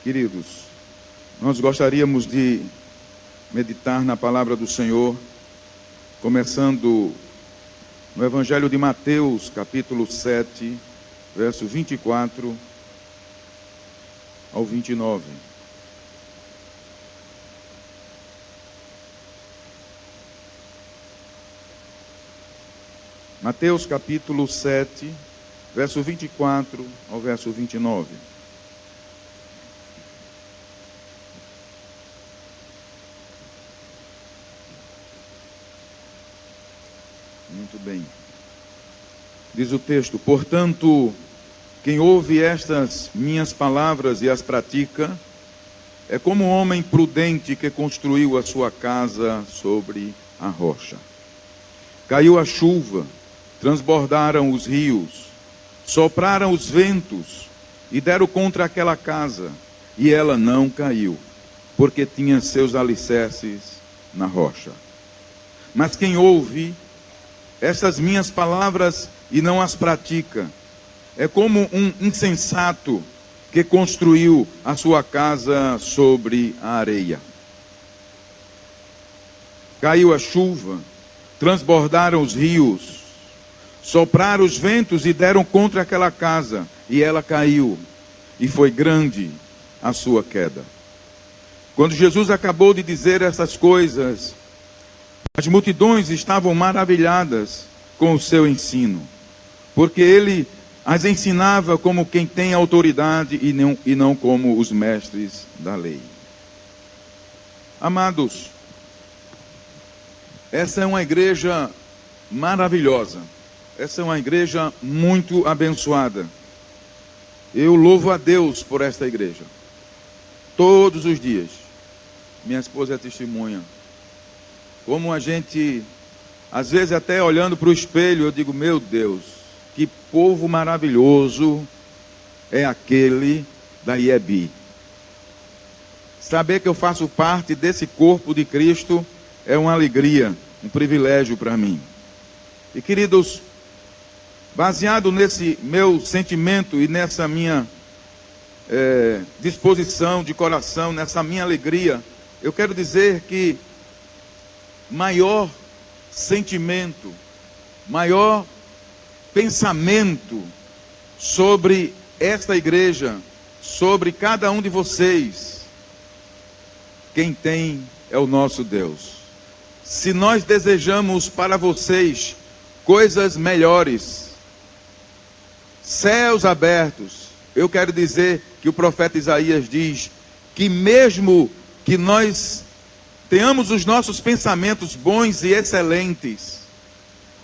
Queridos, nós gostaríamos de meditar na palavra do Senhor, começando no Evangelho de Mateus, capítulo 7, verso 24 ao 29. Mateus, capítulo 7, verso 24 ao verso 29. Muito bem. Diz o texto: portanto, quem ouve estas minhas palavras e as pratica, é como um homem prudente que construiu a sua casa sobre a rocha. Caiu a chuva, transbordaram os rios, sopraram os ventos e deram contra aquela casa, e ela não caiu, porque tinha seus alicerces na rocha. Mas quem ouve estas minhas palavras e não as pratica, é como um insensato que construiu a sua casa sobre a areia. Caiu a chuva, transbordaram os rios, sopraram os ventos e deram contra aquela casa, e ela caiu, e foi grande a sua queda. Quando Jesus acabou de dizer essas coisas, as multidões estavam maravilhadas com o seu ensino, porque ele as ensinava como quem tem autoridade e não como os mestres da lei. Amados, essa é uma igreja maravilhosa, essa é uma igreja muito abençoada. Eu louvo a Deus por esta igreja, todos os dias. Minha esposa é testemunha. Como a gente, às vezes até olhando para o espelho, eu digo, meu Deus, que povo maravilhoso é aquele da IEB. Saber que eu faço parte desse corpo de Cristo é uma alegria, um privilégio para mim. E queridos, baseado nesse meu sentimento e nessa minha disposição de coração, nessa minha alegria, eu quero dizer que maior sentimento, maior pensamento sobre esta igreja, sobre cada um de vocês, quem tem é o nosso Deus. Se nós desejamos para vocês coisas melhores, céus abertos, eu quero dizer que o profeta Isaías diz que mesmo que nós tenhamos os nossos pensamentos bons e excelentes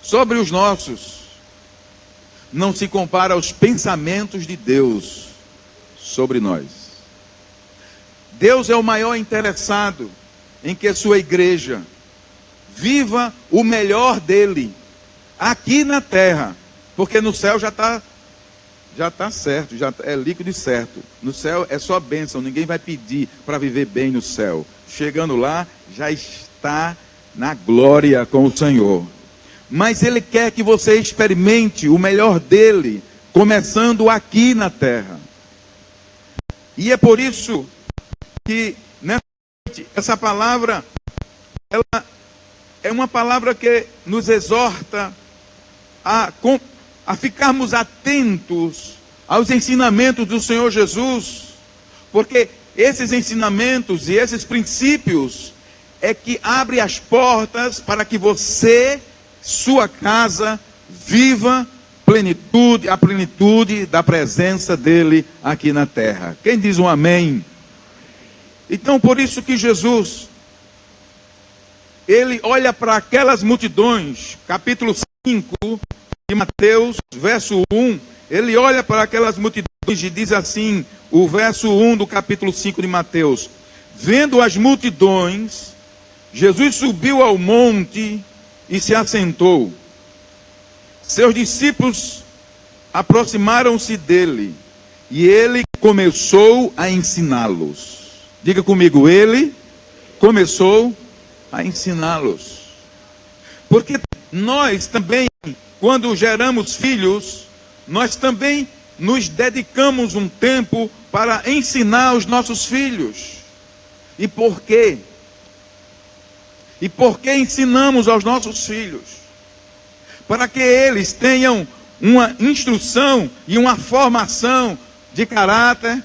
sobre os nossos, não se compara aos pensamentos de Deus sobre nós. Deus é o maior interessado em que a sua igreja viva o melhor dele aqui na terra, porque no céu já está certo, já é líquido e certo. No céu é só bênção, ninguém vai pedir para viver bem no céu. Chegando lá, já está na glória com o Senhor. Mas Ele quer que você experimente o melhor dele, começando aqui na terra. E é por isso que nessa noite, essa palavra, ela é uma palavra que nos exorta a ficarmos atentos aos ensinamentos do Senhor Jesus, porque esses ensinamentos e esses princípios é que abre as portas para que você, sua casa, viva a plenitude da presença dele aqui na terra. Quem diz um amém? Então, por isso que Jesus, ele olha para aquelas multidões, capítulo 5 de Mateus, verso 1, ele olha para aquelas multidões e diz assim, o verso 1 do capítulo 5 de Mateus: vendo as multidões, Jesus subiu ao monte e se assentou. Seus discípulos aproximaram-se dele e ele começou a ensiná-los. Diga comigo, ele começou a ensiná-los. Porque nós também, quando geramos filhos, nós também nos dedicamos um tempo para ensinar os nossos filhos. E por quê? E por que ensinamos aos nossos filhos? Para que eles tenham uma instrução e uma formação de caráter.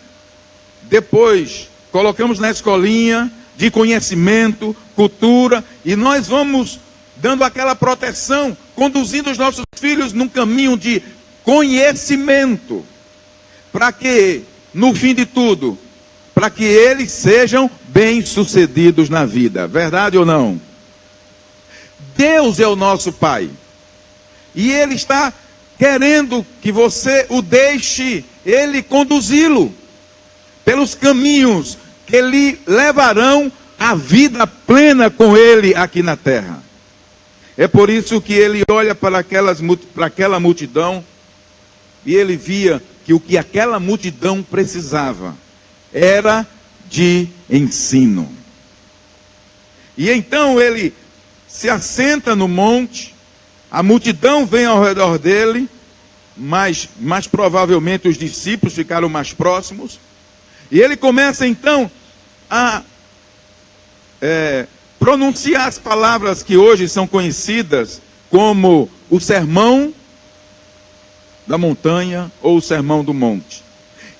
Depois, colocamos na escolinha de conhecimento, cultura, e nós vamos dando aquela proteção, conduzindo os nossos filhos num caminho de conhecimento, para que, no fim de tudo, para que eles sejam bem-sucedidos na vida. Verdade ou não? Deus é o nosso Pai. E Ele está querendo que você o deixe, Ele conduzi-lo pelos caminhos que lhe levarão à vida plena com Ele aqui na terra. É por isso que Ele olha para aquela multidão e Ele via que o que aquela multidão precisava era de ensino. E então Ele se assenta no monte, a multidão vem ao redor dele, mas provavelmente os discípulos ficaram mais próximos, e ele começa então a pronunciar as palavras que hoje são conhecidas como o Sermão da Montanha ou o Sermão do Monte.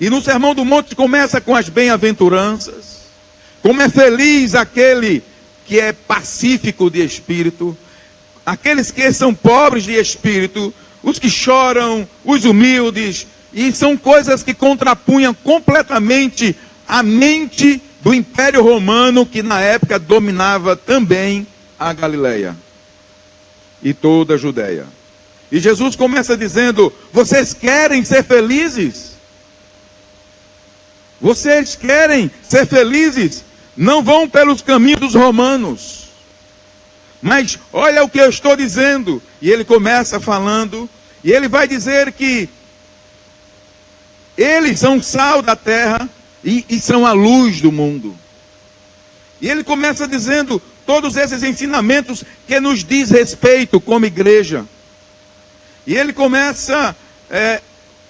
E no Sermão do Monte começa com as bem-aventuranças, como é feliz aquele que é pacífico de espírito, aqueles que são pobres de espírito, os que choram, os humildes, e são coisas que contrapunham completamente a mente do Império Romano, que na época dominava também a Galileia e toda a Judeia. E Jesus começa dizendo: vocês querem ser felizes? Vocês querem ser felizes? Não vão pelos caminhos dos romanos. Mas olha o que eu estou dizendo. E ele começa falando, e ele vai dizer que eles são sal da terra e são a luz do mundo. E ele começa dizendo todos esses ensinamentos que nos diz respeito como igreja. E ele começa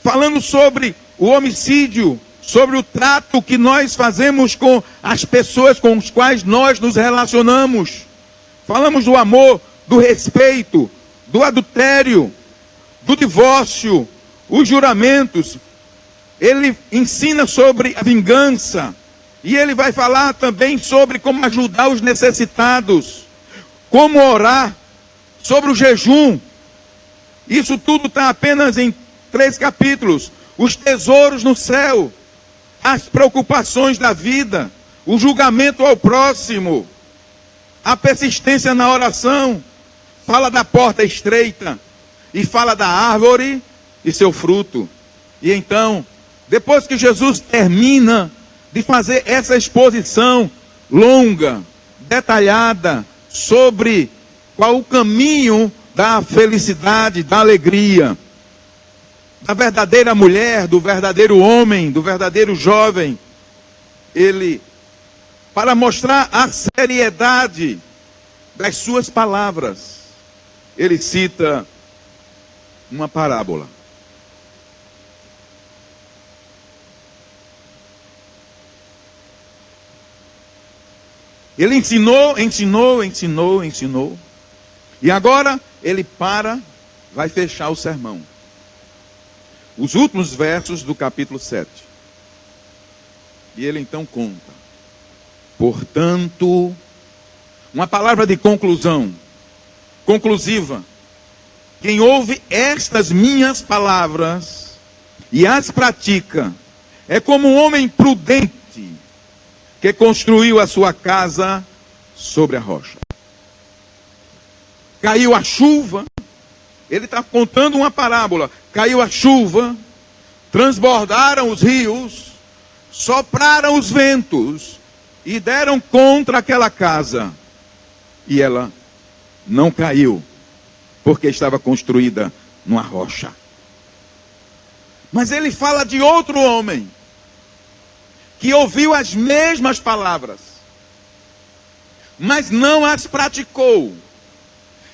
falando sobre o homicídio, sobre o trato que nós fazemos com as pessoas com as quais nós nos relacionamos. Falamos do amor, do respeito, do adultério, do divórcio, os juramentos. Ele ensina sobre a vingança. E ele vai falar também sobre como ajudar os necessitados, como orar, sobre o jejum. Isso tudo está apenas em 3 capítulos. Os tesouros no céu, as preocupações da vida, o julgamento ao próximo, a persistência na oração. Fala da porta estreita e fala da árvore e seu fruto. E então, depois que Jesus termina de fazer essa exposição longa, detalhada, sobre qual o caminho da felicidade, da alegria, da verdadeira mulher, do verdadeiro homem, do verdadeiro jovem, ele, para mostrar a seriedade das suas palavras, ele cita uma parábola. Ele ensinou. E agora ele vai fechar o sermão. Os últimos versos do capítulo 7. E ele então conta. Portanto, uma palavra de conclusão, conclusiva. Quem ouve estas minhas palavras e as pratica, é como um homem prudente que construiu a sua casa sobre a rocha. Caiu a chuva, ele está contando uma parábola. Caiu a chuva, transbordaram os rios, sopraram os ventos e deram contra aquela casa. E ela não caiu, porque estava construída numa rocha. Mas ele fala de outro homem, que ouviu as mesmas palavras, mas não as praticou.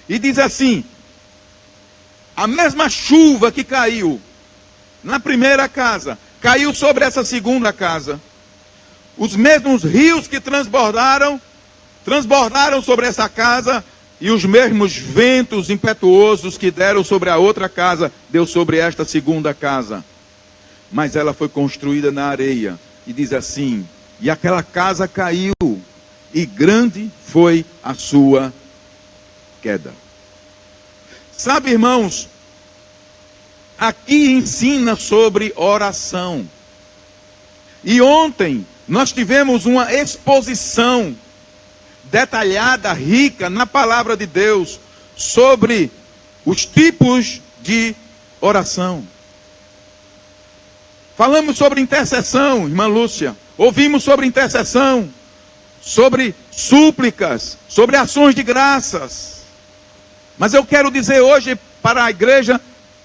E diz assim: a mesma chuva que caiu na primeira casa, caiu sobre essa segunda casa. Os mesmos rios que transbordaram sobre essa casa, e os mesmos ventos impetuosos que deram sobre a outra casa, deu sobre esta segunda casa. Mas ela foi construída na areia. E diz assim: e aquela casa caiu, e grande foi a sua queda. Sabe, irmãos, aqui ensina sobre oração. E ontem nós tivemos uma exposição detalhada, rica, na palavra de Deus, sobre os tipos de oração. Falamos sobre intercessão, irmã Lúcia. Ouvimos sobre intercessão, sobre súplicas, sobre ações de graças. Mas eu quero dizer hoje para a igreja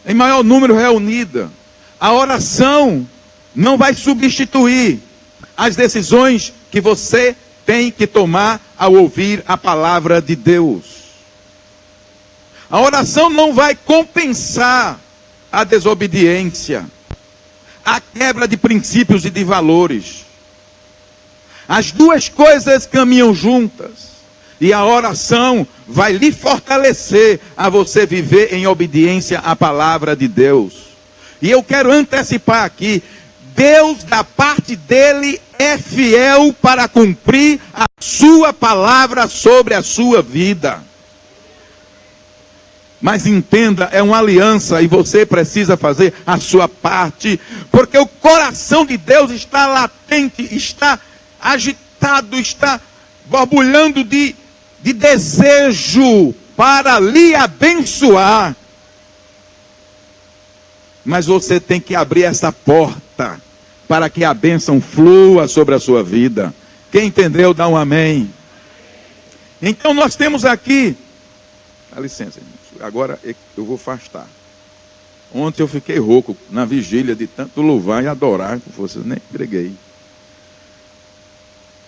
em maior número reunida: a oração não vai substituir as decisões que você tem que tomar ao ouvir a palavra de Deus. A oração não vai compensar a desobediência, a quebra de princípios e de valores. As duas coisas caminham juntas. E a oração vai lhe fortalecer a você viver em obediência à palavra de Deus. E eu quero antecipar aqui: Deus, da parte dele, é fiel para cumprir a sua palavra sobre a sua vida. Mas entenda, é uma aliança e você precisa fazer a sua parte, porque o coração de Deus está latente, está agitado, está borbulhando de desejo para lhe abençoar. Mas você tem que abrir essa porta para que a bênção flua sobre a sua vida. Quem entendeu, dá um amém. Então nós temos aqui, dá licença, agora eu vou afastar. Ontem eu fiquei rouco na vigília de tanto louvar e adorar, vocês nem preguei.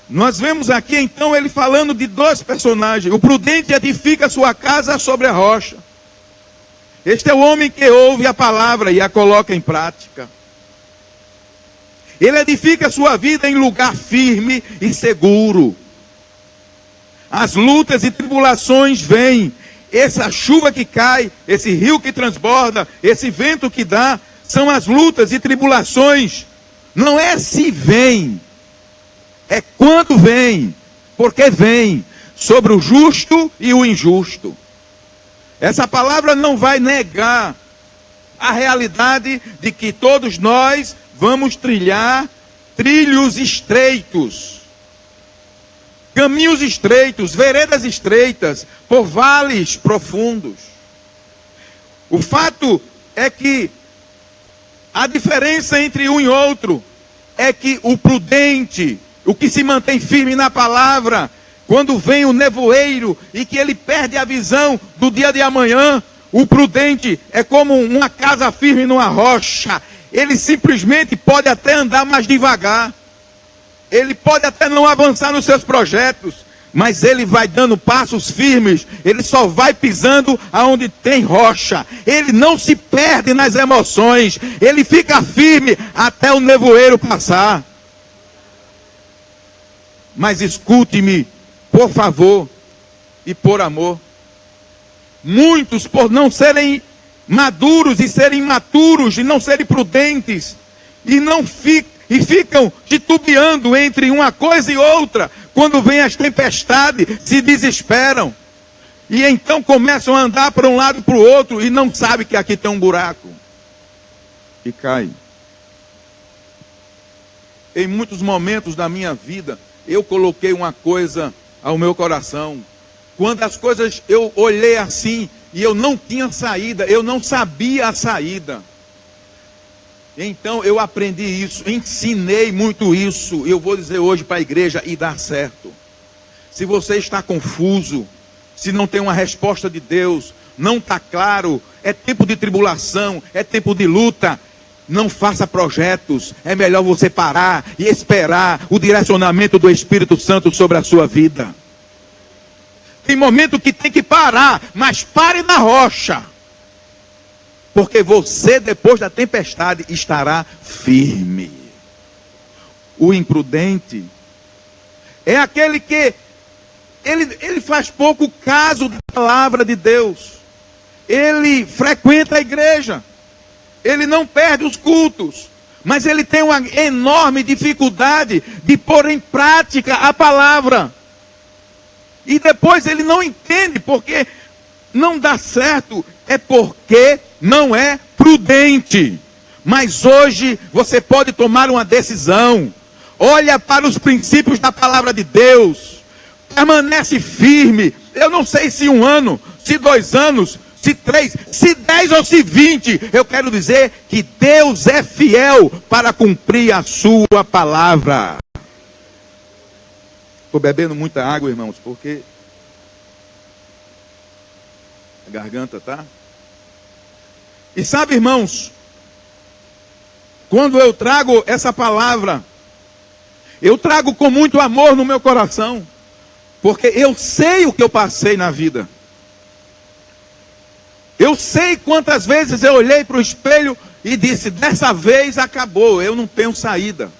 Nós vemos aqui então ele falando de dois personagens. O prudente edifica sua casa sobre a rocha. Este é o homem que ouve a palavra e a coloca em prática. Ele edifica sua vida em lugar firme e seguro. As lutas e tribulações vêm. Essa chuva que cai, esse rio que transborda, esse vento que dá, são as lutas e tribulações. Não é se vem, é quando vem, porque vem sobre o justo e o injusto. Essa palavra não vai negar a realidade de que todos nós vamos trilhar trilhos estreitos, caminhos estreitos, veredas estreitas, por vales profundos. O fato é que a diferença entre um e outro é que o prudente, o que se mantém firme na palavra, quando vem o nevoeiro e que ele perde a visão do dia de amanhã, o prudente é como uma casa firme numa rocha. Ele simplesmente pode até andar mais devagar. Ele pode até não avançar nos seus projetos, mas ele vai dando passos firmes. Ele só vai pisando aonde tem rocha. Ele não se perde nas emoções. Ele fica firme até o nevoeiro passar. Mas escute-me, por favor e por amor. Muitos, por não serem maduros e serem imaturos e não serem prudentes, e ficam titubeando entre uma coisa e outra, quando vem as tempestades, se desesperam. E então começam a andar para um lado e para o outro, e não sabem que aqui tem um buraco. E caem. Em muitos momentos da minha vida, eu coloquei uma coisa ao meu coração. Quando as coisas, eu olhei assim, e eu não tinha saída, eu não sabia a saída. Então eu aprendi isso, ensinei muito isso. Eu vou dizer hoje para a igreja e dar certo. Se você está confuso, se não tem uma resposta de Deus, não está claro, é tempo de tribulação, é tempo de luta, não faça projetos. É melhor você parar e esperar o direcionamento do Espírito Santo sobre a sua vida. Tem momento que tem que parar, mas pare na rocha. porque você, depois da tempestade, estará firme. O imprudente é aquele que ele faz pouco caso da palavra de Deus. Ele frequenta a igreja, ele não perde os cultos, mas ele tem uma enorme dificuldade de pôr em prática a palavra. E depois ele não entende porque não dá certo, é porque não é prudente. Mas hoje você pode tomar uma decisão. Olha para os princípios da palavra de Deus. Permanece firme. Eu não sei se 1 ano, se 2 anos, se 3, se 10 ou se 20. Eu quero dizer que Deus é fiel para cumprir a sua palavra. Estou bebendo muita água, irmãos, porque a garganta tá. E sabe, irmãos, quando eu trago essa palavra, eu trago com muito amor no meu coração, porque eu sei o que eu passei na vida. Eu sei quantas vezes eu olhei para o espelho e disse: dessa vez acabou, eu não tenho saída.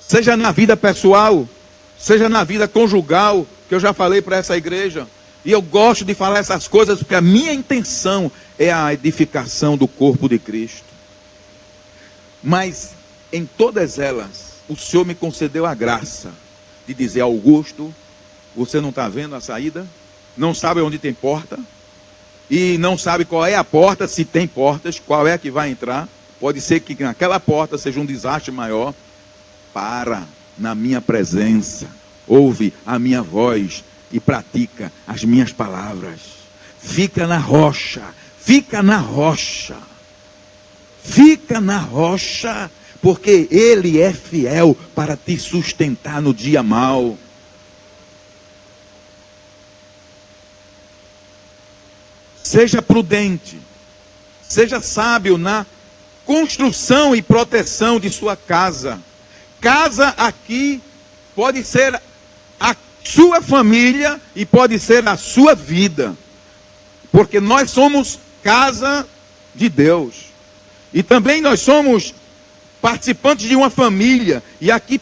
Seja na vida pessoal, seja na vida conjugal, que eu já falei para essa igreja. E eu gosto de falar essas coisas porque a minha intenção é a edificação do corpo de Cristo. Mas em todas elas, o Senhor me concedeu a graça de dizer: Augusto, você não está vendo a saída? Não sabe onde tem porta? E não sabe qual é a porta, se tem portas, qual é que vai entrar? Pode ser que naquela porta seja um desastre maior. Para na minha presença, ouve a minha voz e pratica as minhas palavras. Fica na rocha, fica na rocha, fica na rocha, porque Ele é fiel para te sustentar no dia mau. Seja prudente, seja sábio na construção e proteção de sua casa. Casa aqui pode ser a sua família e pode ser a sua vida, porque nós somos casa de Deus, e também nós somos participantes de uma família, e aqui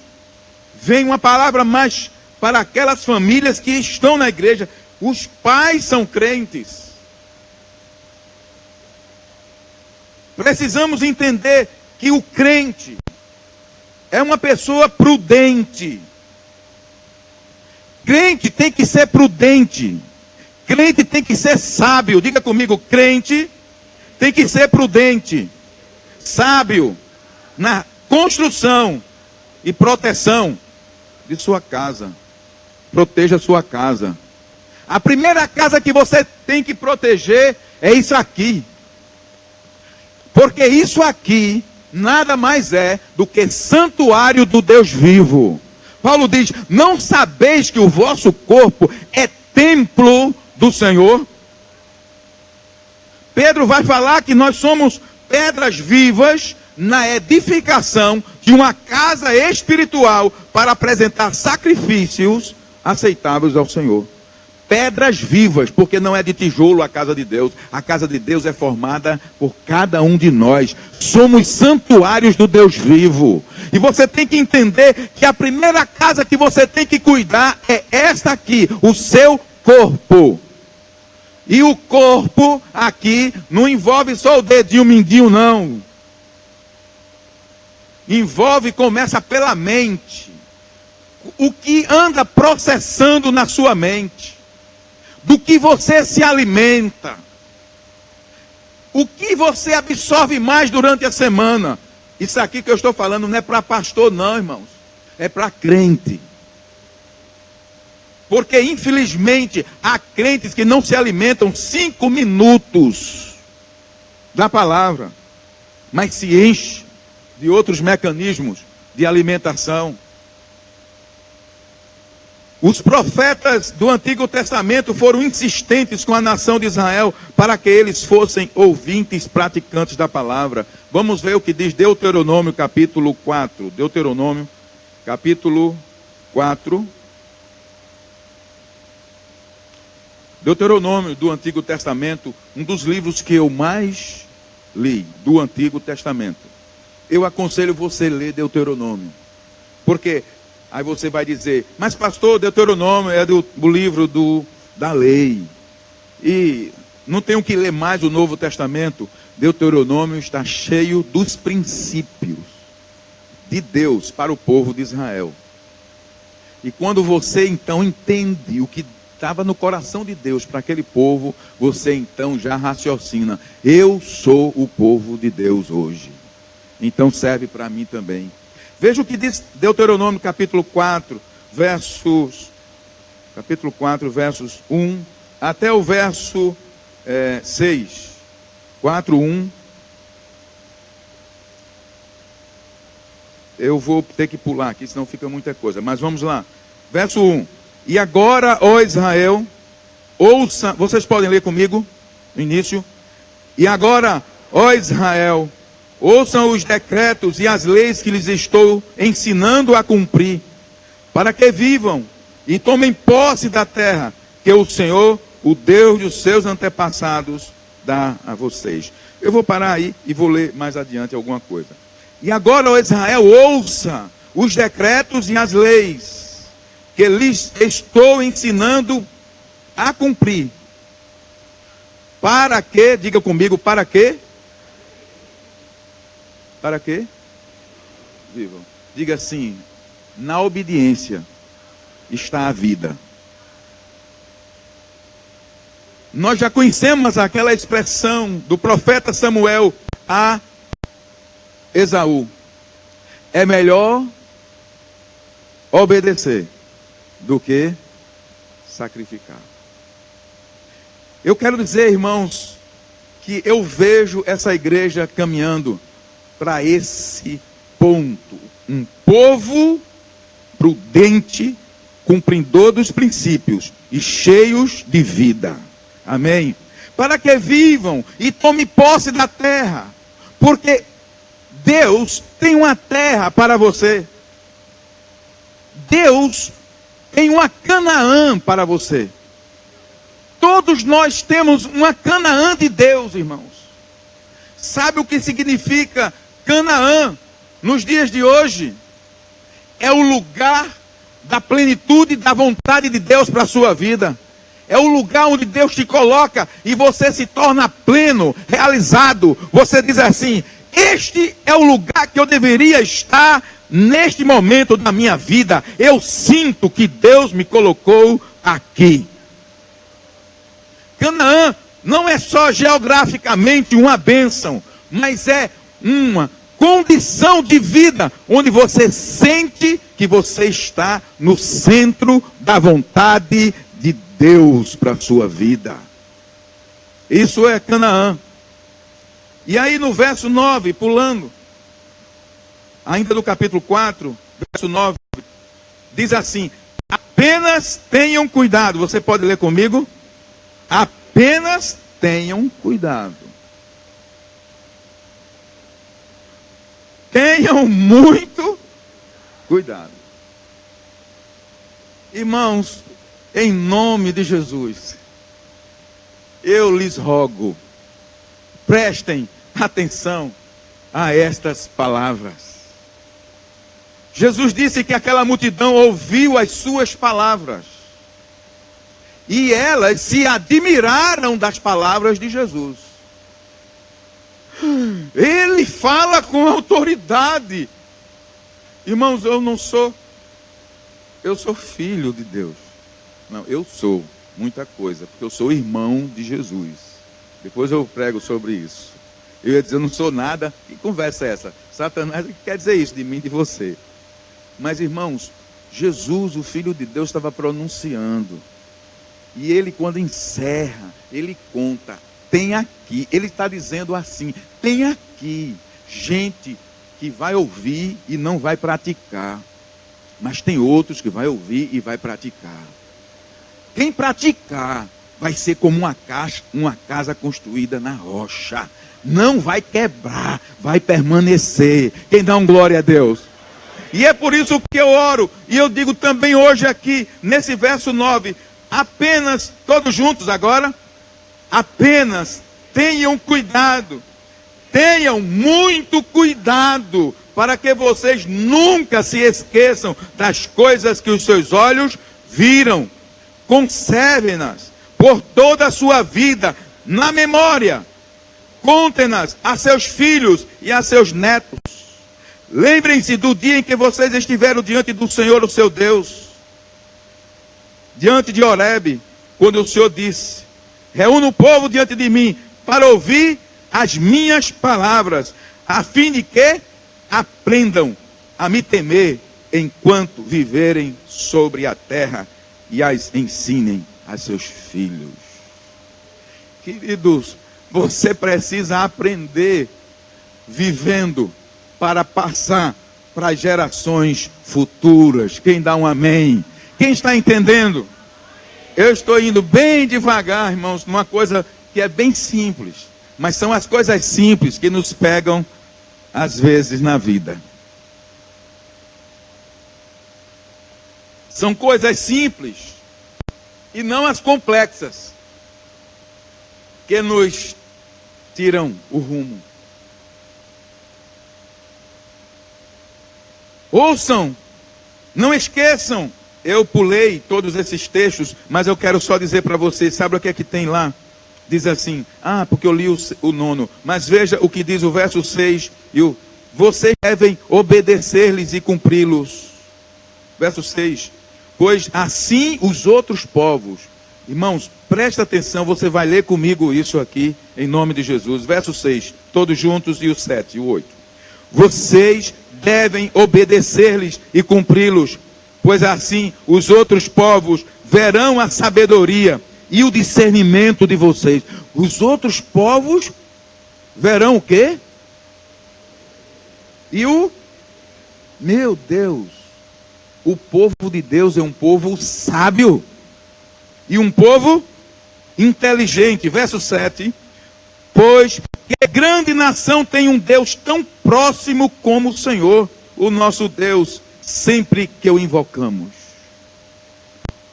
vem uma palavra mais para aquelas famílias que estão na igreja. Os pais são crentes. Precisamos entender que o crente é uma pessoa prudente. Crente tem que ser prudente. Crente tem que ser sábio. Diga comigo: crente tem que ser prudente, sábio na construção e proteção de sua casa. Proteja a sua casa. A primeira casa que você tem que proteger é isso aqui. Porque isso aqui nada mais é do que santuário do Deus vivo. Paulo diz: não sabeis que o vosso corpo é templo do Senhor? Pedro vai falar que nós somos pedras vivas na edificação de uma casa espiritual para apresentar sacrifícios aceitáveis ao Senhor. Pedras vivas, porque não é de tijolo a casa de Deus. A casa de Deus é formada por cada um de nós. Somos santuários do Deus vivo. E você tem que entender que a primeira casa que você tem que cuidar é esta aqui, o seu corpo. E o corpo aqui não envolve só o dedinho mindinho, não. Envolve, começa pela mente. O que anda processando na sua mente. Do que você se alimenta. O que você absorve mais durante a semana. Isso aqui que eu estou falando não é para pastor não, irmãos. É para crente. Porque infelizmente há crentes que não se alimentam 5 minutos da palavra, mas se enche de outros mecanismos de alimentação. Os profetas do Antigo Testamento foram insistentes com a nação de Israel para que eles fossem ouvintes, praticantes da palavra. Vamos ver o que diz Deuteronômio capítulo 4. Deuteronômio capítulo 4. Deuteronômio do Antigo Testamento, um dos livros que eu mais li do Antigo Testamento. Eu aconselho você a ler Deuteronômio. Porque aí você vai dizer, mas pastor, Deuteronômio é do livro da lei. E não tenho que ler mais o Novo Testamento. Deuteronômio está cheio dos princípios de Deus para o povo de Israel. E quando você então entende o que estava no coração de Deus para aquele povo, você então já raciocina, eu sou o povo de Deus hoje. Então serve para mim também. Veja o que diz Deuteronômio capítulo 4, versos 1 até o verso 6. 4, 1. Eu vou ter que pular aqui, senão fica muita coisa. Mas vamos lá. Verso 1. E agora, ó Israel, ouça, vocês podem ler comigo no início. E agora, ó Israel, ouçam os decretos e as leis que lhes estou ensinando a cumprir, para que vivam e tomem posse da terra que o Senhor, o Deus dos seus antepassados, dá a vocês. Eu vou parar aí e vou ler mais adiante alguma coisa. E agora, ó Israel, ouça os decretos e as leis que lhes estou ensinando a cumprir. Para que, diga comigo, para quê? Para quê? Vivam. Diga assim, na obediência está a vida. Nós já conhecemos aquela expressão do profeta Samuel a Esaú. É melhor obedecer do que sacrificar. Eu quero dizer, irmãos, que eu vejo essa igreja caminhando para esse ponto. Um povo prudente, cumpridor dos princípios e cheios de vida. Amém? Para que vivam e tomem posse da terra. Porque Deus tem uma terra para você. Deus tem uma Canaã para você. Todos nós temos uma Canaã de Deus, irmãos. Sabe o que significa Canaã nos dias de hoje? É o lugar da plenitude da vontade de Deus para a sua vida. É o lugar onde Deus te coloca e você se torna pleno, realizado. Você diz assim, este é o lugar que eu deveria estar neste momento da minha vida. Eu sinto que Deus me colocou aqui. Canaã não é só geograficamente uma bênção, mas é uma condição de vida onde você sente que você está no centro da vontade de Deus para a sua vida. Isso é Canaã. E aí no verso 9, pulando, ainda do capítulo 4, verso 9, diz assim, apenas tenham cuidado. Você pode ler comigo? Apenas tenham cuidado. Tenham muito cuidado. Irmãos, em nome de Jesus, eu lhes rogo, prestem atenção a estas palavras. Jesus disse que aquela multidão ouviu as suas palavras. E elas se admiraram das palavras de Jesus. Ele fala com autoridade. Irmãos, eu sou filho de Deus. Não, eu sou muita coisa, porque eu sou irmão de Jesus. Depois eu prego sobre isso. Eu ia dizer, eu não sou nada. Que conversa é essa? Satanás quer dizer isso de mim e de você. Mas irmãos, Jesus, o Filho de Deus, estava pronunciando. E ele, quando encerra, ele conta, tem aqui, ele está dizendo assim, tem aqui gente que vai ouvir e não vai praticar. Mas tem outros que vai ouvir e vai praticar. Quem praticar vai ser como uma casa construída na rocha. Não vai quebrar, vai permanecer. Quem dá um glória a Deus? E é por isso que eu oro, e eu digo também hoje aqui, nesse verso 9, Apenas, todos juntos agora, apenas tenham cuidado, tenham muito cuidado, para que vocês nunca se esqueçam das coisas que os seus olhos viram. Conservem-nas por toda a sua vida na memória. Contem-nas a seus filhos e a seus netos. Lembrem-se do dia em que vocês estiveram diante do Senhor, o seu Deus, diante de Horebe, quando o Senhor disse: reúna o povo diante de mim para ouvir as minhas palavras, a fim de que aprendam a me temer enquanto viverem sobre a terra e as ensinem a seus filhos. Queridos, você precisa aprender vivendo para passar para as gerações futuras. Quem dá um amém? Quem está entendendo? Eu estou indo bem devagar, irmãos, numa coisa que é bem simples. Mas são as coisas simples que nos pegam, às vezes, na vida. São coisas simples e não as complexas que nos tiram o rumo. Ouçam, não esqueçam. Eu pulei todos esses textos, mas eu quero só dizer para vocês, sabe o que é que tem lá? Diz assim, porque eu li o 9, mas veja o que diz o verso 6, vocês devem obedecer-lhes e cumpri-los. Verso 6, pois assim os outros povos, irmãos, presta atenção, você vai ler comigo isso aqui, em nome de Jesus. Verso 6, todos juntos, e o 7 e o 8. Vocês devem obedecer-lhes e cumpri-los, pois assim os outros povos verão a sabedoria e o discernimento de vocês. Os outros povos verão o quê? Meu Deus, o povo de Deus é um povo sábio e um povo inteligente. Verso 7, pois que grande nação tem um Deus tão próximo como o Senhor, o nosso Deus, sempre que o invocamos.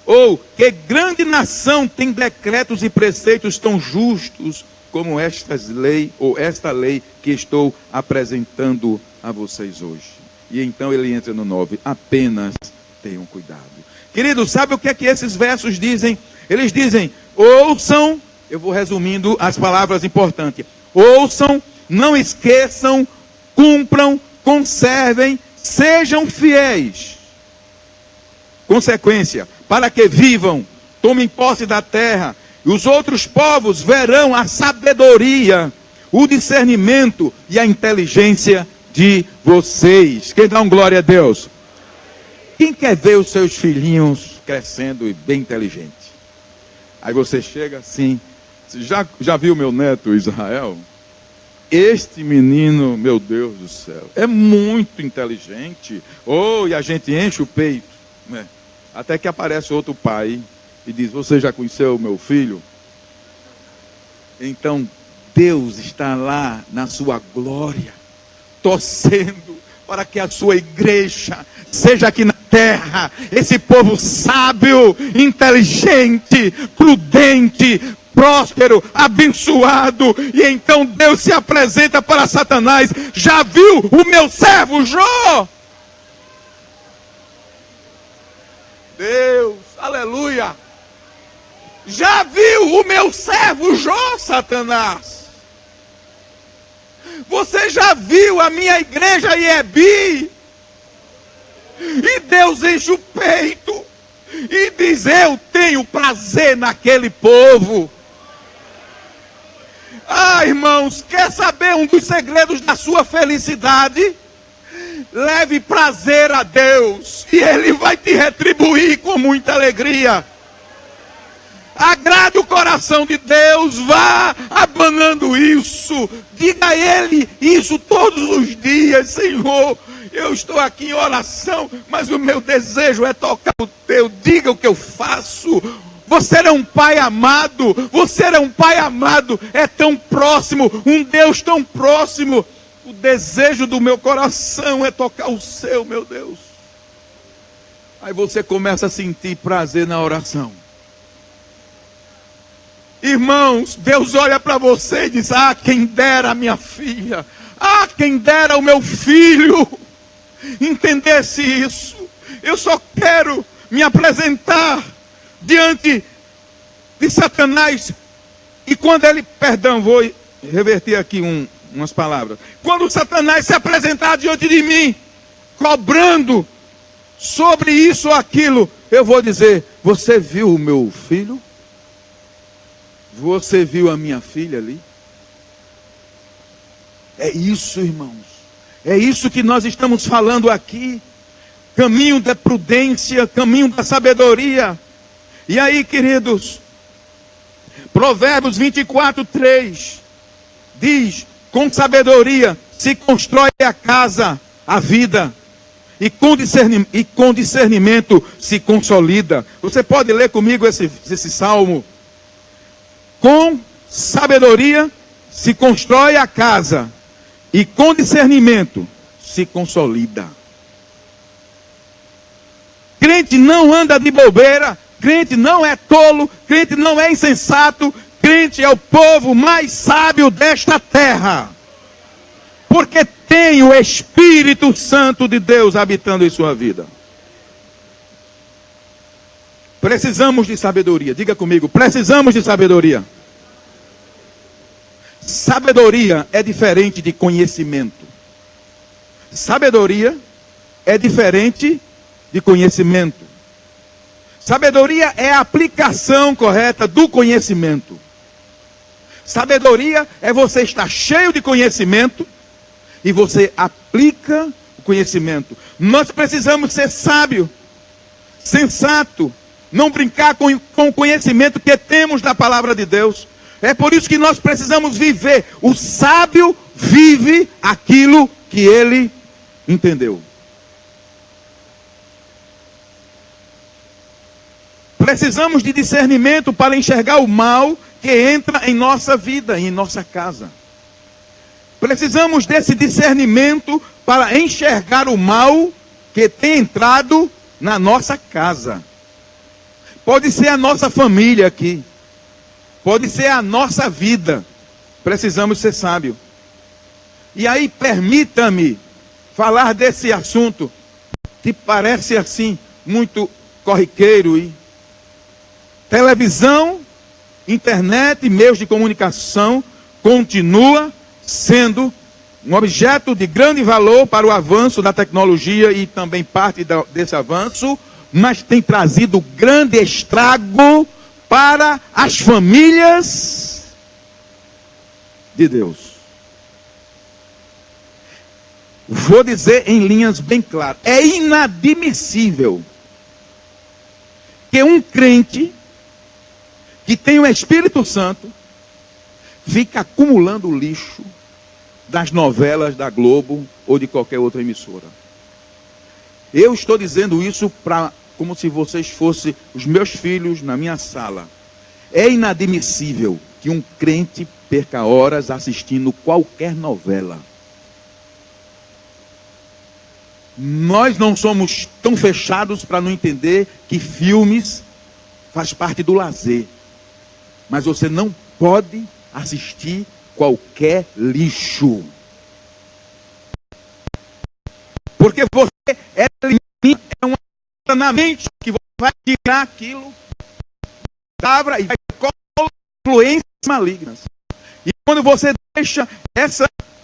Ou que grande nação tem decretos e preceitos tão justos como esta lei que estou apresentando a vocês hoje. E então ele entra no 9, apenas tenham cuidado. Queridos, sabe o que é que esses versos dizem? Eles dizem, ouçam, eu vou resumindo as palavras importantes. Ouçam, não esqueçam, cumpram, conservem, sejam fiéis. Consequência, para que vivam, tomem posse da terra, e os outros povos verão a sabedoria, o discernimento e a inteligência de vocês. Quem dá um glória a Deus? Quem quer ver os seus filhinhos crescendo e bem inteligente? Aí você chega assim, já viu meu neto Israel? Este menino, meu Deus do céu, é muito inteligente. E a gente enche o peito, né? Até que aparece outro pai e diz, você já conheceu o meu filho? Então, Deus está lá na sua glória, torcendo para que a sua igreja seja aqui na terra, esse povo sábio, inteligente, prudente, próspero, abençoado. E então Deus se apresenta para Satanás, já viu o meu servo Jó? Deus, aleluia, já viu o meu servo Jó, Satanás? Você já viu a minha igreja Iebi? E Deus enche o peito e diz, eu tenho prazer naquele povo. Irmãos, quer saber um dos segredos da sua felicidade? Leve prazer a Deus e Ele vai te retribuir com muita alegria. Agrade o coração de Deus, vá abanando isso, diga a Ele isso todos os dias. Senhor, eu estou aqui em oração, mas o meu desejo é tocar o teu, diga o que eu faço. Você é um pai amado, é tão próximo, um Deus tão próximo. O desejo do meu coração é tocar o seu, meu Deus. Aí você começa a sentir prazer na oração. Irmãos, Deus olha para você e diz: ah, quem dera a minha filha, ah, quem dera o meu filho entendesse isso. Eu só quero me apresentar diante de Satanás. E quando ele, perdão, vou reverter aqui umas palavras. Quando Satanás se apresentar diante de mim, cobrando sobre isso ou aquilo, eu vou dizer: você viu o meu filho? Você viu a minha filha ali? É isso, irmãos. É isso que nós estamos falando aqui. Caminho da prudência, caminho da sabedoria. E aí, queridos, Provérbios 24:3 diz: com sabedoria se constrói a casa, a vida, e com discernimento se consolida. Você pode ler comigo esse salmo? Com sabedoria se constrói a casa, e com discernimento se consolida. Crente não anda de bobeira, crente não é tolo, crente não é insensato, crente é o povo mais sábio desta terra. Porque tem o Espírito Santo de Deus habitando em sua vida. Precisamos de sabedoria. Diga comigo, precisamos de sabedoria. Sabedoria é diferente de conhecimento. Sabedoria é diferente de conhecimento. Sabedoria é a aplicação correta do conhecimento. Sabedoria é você estar cheio de conhecimento e você aplica o conhecimento. Nós precisamos ser sábio, sensato, não brincar com o conhecimento que temos da palavra de Deus. É por isso que nós precisamos viver. O sábio vive aquilo que ele entendeu. Precisamos de discernimento para enxergar o mal que entra em nossa vida, em nossa casa. Precisamos desse discernimento para enxergar o mal que tem entrado na nossa casa. Pode ser a nossa família aqui. Pode ser a nossa vida. Precisamos ser sábios. E aí, permita-me falar desse assunto que parece assim, muito corriqueiro. E televisão, internet e meios de comunicação continua sendo um objeto de grande valor para o avanço da tecnologia e também parte desse avanço, mas tem trazido grande estrago para as famílias de Deus. Vou dizer em linhas bem claras: é inadmissível que um crente que tem o Espírito Santo fica acumulando lixo das novelas da Globo ou de qualquer outra emissora. Eu estou dizendo isso como se vocês fossem os meus filhos na minha sala. É inadmissível que um crente perca horas assistindo qualquer novela. Nós não somos tão fechados para não entender que filmes faz parte do lazer. Mas você não pode assistir qualquer lixo. Porque você é uma na mente que você vai tirar aquilo, palavra, e vai colocar influências malignas. E quando você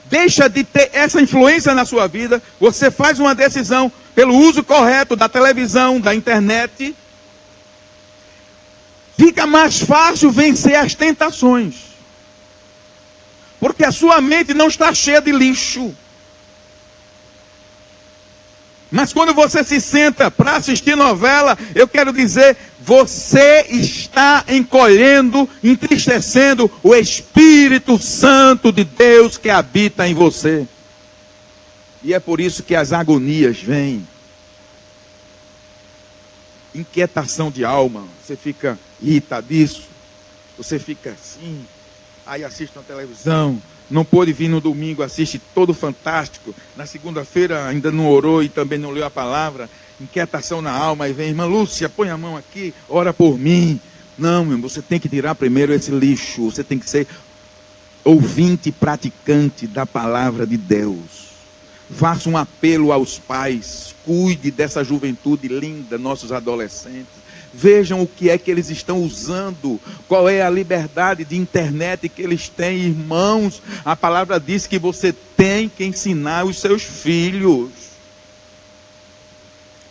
deixa de ter essa influência na sua vida, você faz uma decisão pelo uso correto da televisão, da internet, fica mais fácil vencer as tentações. Porque a sua mente não está cheia de lixo. Mas quando você se senta para assistir novela, eu quero dizer, você está encolhendo, entristecendo o Espírito Santo de Deus que habita em você. E é por isso que as agonias vêm. Inquietação de alma, você fica irritadiço, você fica assim, aí assiste na televisão, não pôde vir no domingo, assiste todo fantástico, na segunda-feira ainda não orou e também não leu a palavra, inquietação na alma, e vem, irmã Lúcia, põe a mão aqui, ora por mim, Não, meu irmão, você tem que tirar primeiro esse lixo. Você tem que ser ouvinte e praticante da palavra de Deus. Faça um apelo aos pais. Cuide dessa juventude linda, nossos adolescentes. Vejam o que é que eles estão usando. Qual é a liberdade de internet que eles têm, irmãos. A palavra diz que você tem que ensinar os seus filhos.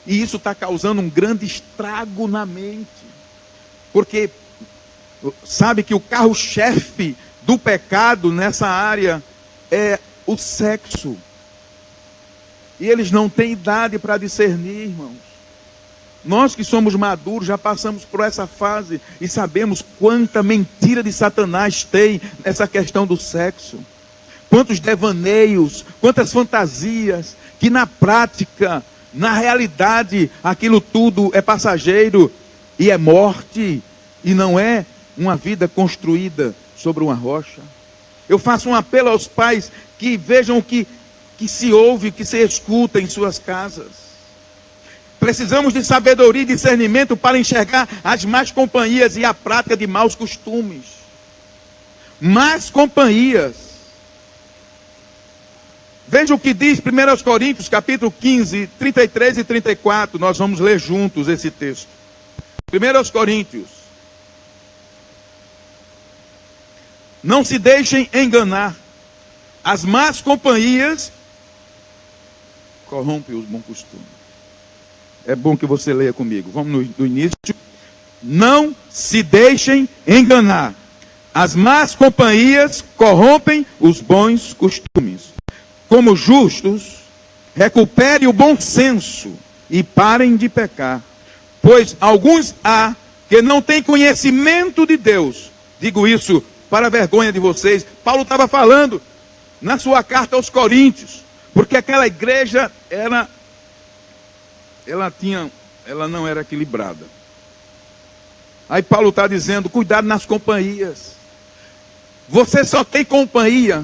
E isso está causando um grande estrago na mente. Porque sabe que o carro-chefe do pecado nessa área é o sexo. E eles não têm idade para discernir, irmãos. Nós que somos maduros já passamos por essa fase e sabemos quanta mentira de Satanás tem nessa questão do sexo. Quantos devaneios, quantas fantasias, que na prática, na realidade, aquilo tudo é passageiro e é morte, e não é uma vida construída sobre uma rocha. Eu faço um apelo aos pais que vejam o que se ouve, que se escuta em suas casas. Precisamos de sabedoria e discernimento para enxergar as más companhias e a prática de maus costumes. Más companhias. Veja o que diz 1 Coríntios, capítulo 15, 33 e 34. Nós vamos ler juntos esse texto. 1 Coríntios. Não se deixem enganar. As más companhias corrompem os bons costumes. É bom que você leia comigo. Vamos no início. Não se deixem enganar. As más companhias corrompem os bons costumes. Como justos, recupere o bom senso e parem de pecar. Pois alguns há que não têm conhecimento de Deus. Digo isso para a vergonha de vocês. Paulo estava falando na sua carta aos Coríntios, porque aquela igreja ela não era equilibrada. Aí Paulo está dizendo, cuidado nas companhias. Você só tem companhia,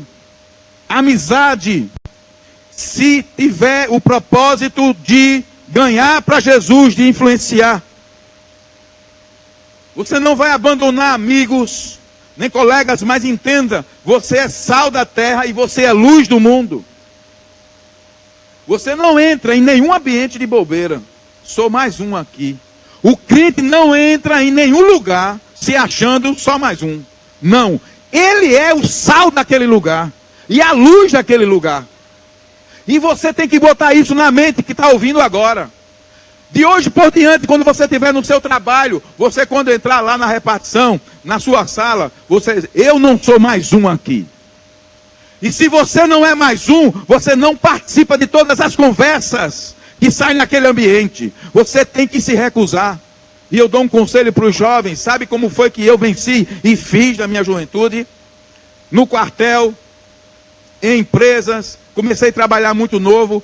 amizade, se tiver o propósito de ganhar para Jesus, de influenciar. Você não vai abandonar amigos, nem colegas, mas entenda, você é sal da terra e você é luz do mundo. Você não entra em nenhum ambiente de bobeira. Sou mais um aqui. O crente não entra em nenhum lugar se achando só mais um. Não. Ele é o sal daquele lugar. E a luz daquele lugar. E você tem que botar isso na mente que está ouvindo agora. De hoje por diante, quando você estiver no seu trabalho, você quando entrar lá na repartição, na sua sala, você diz, eu não sou mais um aqui. E se você não é mais um, você não participa de todas as conversas que saem naquele ambiente. Você tem que se recusar. E eu dou um conselho para os jovens. Sabe como foi que eu venci e fiz na minha juventude? No quartel, em empresas, comecei a trabalhar muito novo.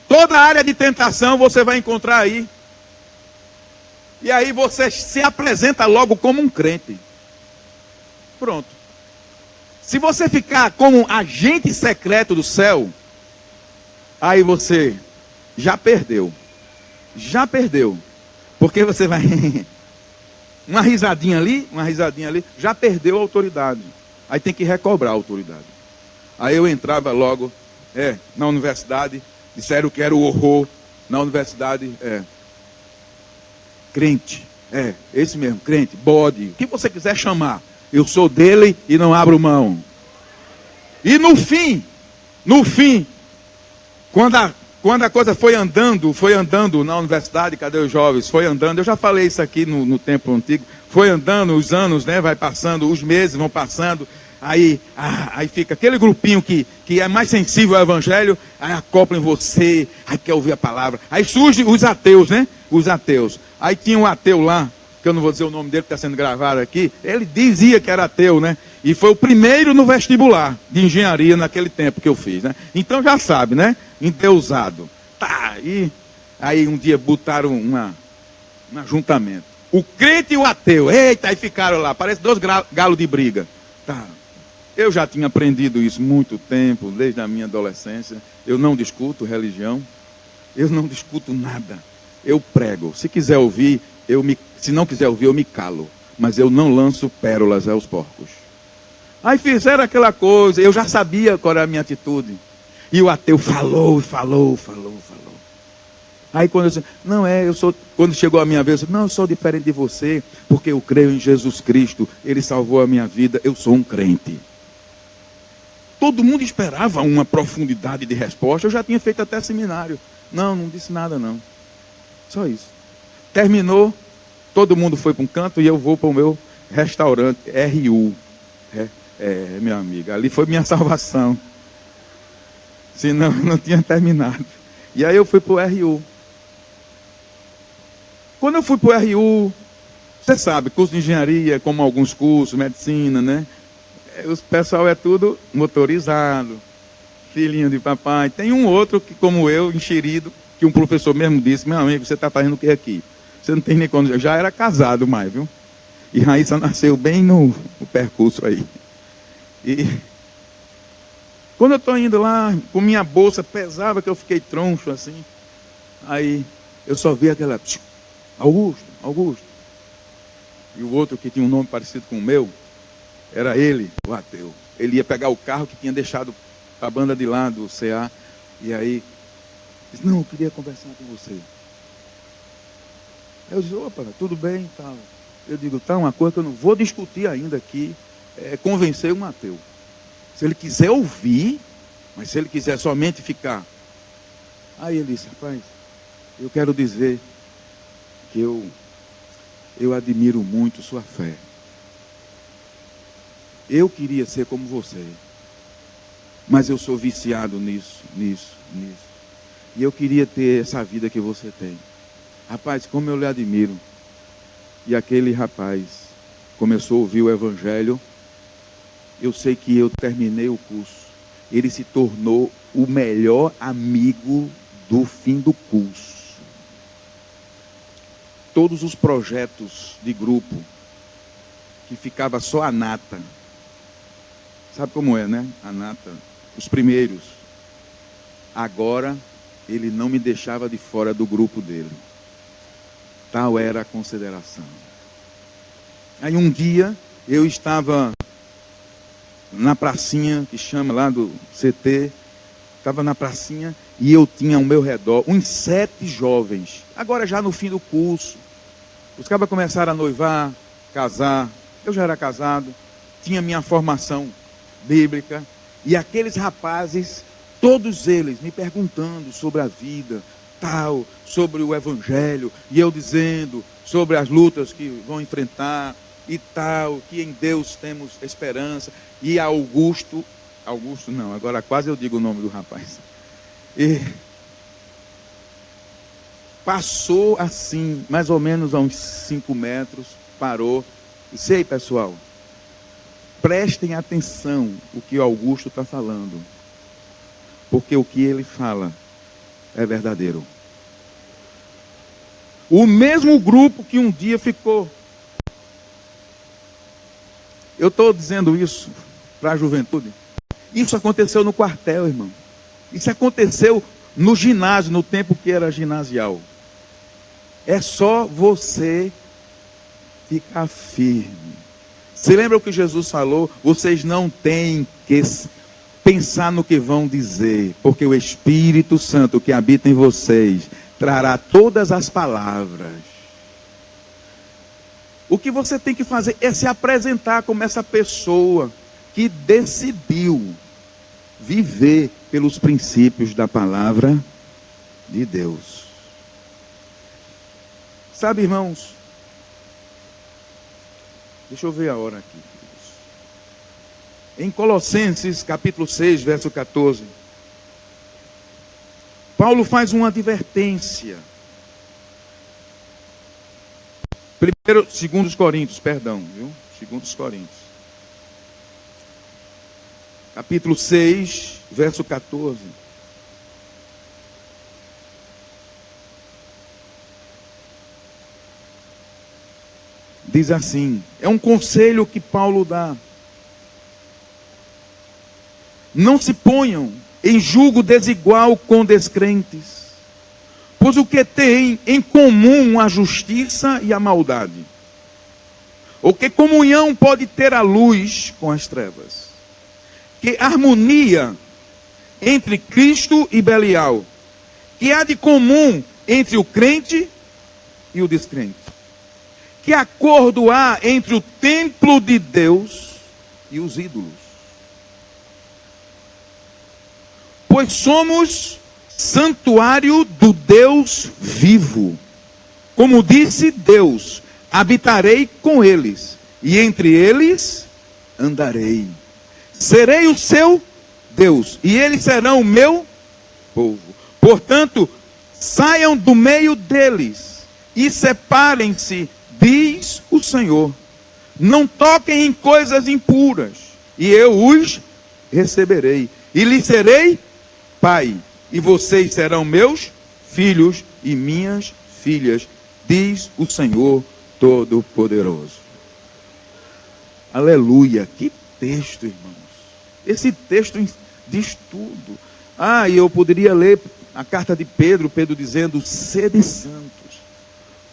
Toda a área de tentação você vai encontrar aí. E aí você se apresenta logo como um crente. Pronto. Se você ficar como um agente secreto do céu, aí você já perdeu. Já perdeu. Porque você vai... uma risadinha ali, já perdeu a autoridade. Aí tem que recobrar a autoridade. Aí eu entrava logo, na universidade, disseram que era o horror. Na universidade, crente. Esse mesmo, crente, bode, o que você quiser chamar. Eu sou dele e não abro mão. E no fim, quando a coisa foi andando na universidade, cadê os jovens? Foi andando, eu já falei isso aqui no tempo antigo, foi andando os anos, né? Vai passando, os meses vão passando, aí fica aquele grupinho que é mais sensível ao evangelho, aí acopla em você, aí quer ouvir a palavra. Aí surgem os ateus, né? Os ateus. Aí tinha um ateu lá, que eu não vou dizer o nome dele, que está sendo gravado aqui, ele dizia que era ateu, né? E foi o primeiro no vestibular de engenharia naquele tempo que eu fiz, né? Então já sabe, né? Endeusado. Tá, aí um dia botaram um ajuntamento. O crente e o ateu. Eita, aí ficaram lá, parece dois galos de briga. Tá. Eu já tinha aprendido isso muito tempo, desde a minha adolescência. Eu não discuto religião. Eu não discuto nada. eu prego. Se quiser ouvir, se não quiser ouvir, eu me calo. Mas eu não lanço pérolas aos porcos. Aí fizeram aquela coisa, eu já sabia qual era a minha atitude. E o ateu falou. Aí quando eu disse, quando chegou a minha vez, eu sou diferente de você, porque eu creio em Jesus Cristo, Ele salvou a minha vida, eu sou um crente. Todo mundo esperava uma profundidade de resposta, eu já tinha feito até seminário. Não disse nada não. Só isso. Terminou, todo mundo foi para um canto e eu vou para o meu restaurante, RU. Meu amigo, ali foi minha salvação. Senão não tinha terminado. E aí eu fui para o RU. Quando eu fui para o RU, você sabe, curso de engenharia, como alguns cursos, medicina, né? O pessoal é tudo motorizado, filhinho de papai. Tem um outro que, como eu, enxerido, que um professor mesmo disse, meu amigo, você está fazendo o que aqui? Você não tem nem quando... Já era casado mais, viu? E Raíssa nasceu bem no percurso aí. E quando eu estou indo lá, com minha bolsa pesava que eu fiquei troncho assim. Aí eu só vi aquela... Augusto. E o outro que tinha um nome parecido com o meu, era ele, o ateu. Ele ia pegar o carro que tinha deixado a banda de lá, do CA. E aí, disse, eu queria conversar com você. Eu disse, opa, tudo bem e tal. Eu digo, uma coisa que eu não vou discutir ainda aqui, é convencer um ateu. Se ele quiser ouvir, mas se ele quiser somente ficar. Aí ele disse, rapaz, eu quero dizer que eu admiro muito sua fé. Eu queria ser como você, mas eu sou viciado nisso. E eu queria ter essa vida que você tem. Rapaz, como eu lhe admiro. E aquele rapaz começou a ouvir o Evangelho. Eu sei que eu terminei o curso. Ele se tornou o melhor amigo do fim do curso. Todos os projetos de grupo, que ficava só a nata. Sabe como é, né? A nata, os primeiros. Agora, ele não me deixava de fora do grupo dele. Tal era a consideração. Aí um dia, eu estava na pracinha, que chama lá do CT, estava na pracinha, e eu tinha ao meu redor uns 7 jovens, agora já no fim do curso. Os cabas começaram a noivar, casar, eu já era casado, tinha minha formação bíblica, e aqueles rapazes, todos eles me perguntando sobre a vida, tal, sobre o Evangelho, e eu dizendo sobre as lutas que vão enfrentar, e tal, que em Deus temos esperança. E Augusto não, agora quase eu digo o nome do rapaz. E passou assim, mais ou menos a uns 5 metros, parou. Disse, ei pessoal, prestem atenção o que o Augusto está falando. Porque o que ele fala é verdadeiro. O mesmo grupo que um dia ficou... Eu estou dizendo isso para a juventude. Isso aconteceu no quartel, irmão. Isso aconteceu no ginásio, no tempo que era ginasial. É só você ficar firme. Você lembra o que Jesus falou? Vocês não têm que pensar no que vão dizer, porque o Espírito Santo que habita em vocês trará todas as palavras. O que você tem que fazer é se apresentar como essa pessoa que decidiu viver pelos princípios da palavra de Deus. Sabe, irmãos, deixa eu ver a hora aqui. Em Colossenses, capítulo 6, verso 14, Paulo faz uma advertência. Segundo os Coríntios, viu? Segundo os Coríntios. Capítulo 6, verso 14. Diz assim, é um conselho que Paulo dá. Não se ponham em julgo desigual com descrentes. Pois o que tem em comum a justiça e a maldade? Ou que comunhão pode ter a luz com as trevas? Que harmonia entre Cristo e Belial? Que há de comum entre o crente e o descrente? Que acordo há entre o templo de Deus e os ídolos? Pois somos santuário do Deus vivo. Como disse Deus, habitarei com eles, e entre eles andarei. Serei o seu Deus, e eles serão o meu povo. Portanto, saiam do meio deles e separem-se, diz o Senhor. Não toquem em coisas impuras, e eu os receberei, e lhes serei pai, e vocês serão meus filhos e minhas filhas, diz o Senhor Todo-Poderoso. Aleluia, que texto, irmãos. Esse texto diz tudo. E eu poderia ler a carta de Pedro, Pedro dizendo, sede santos,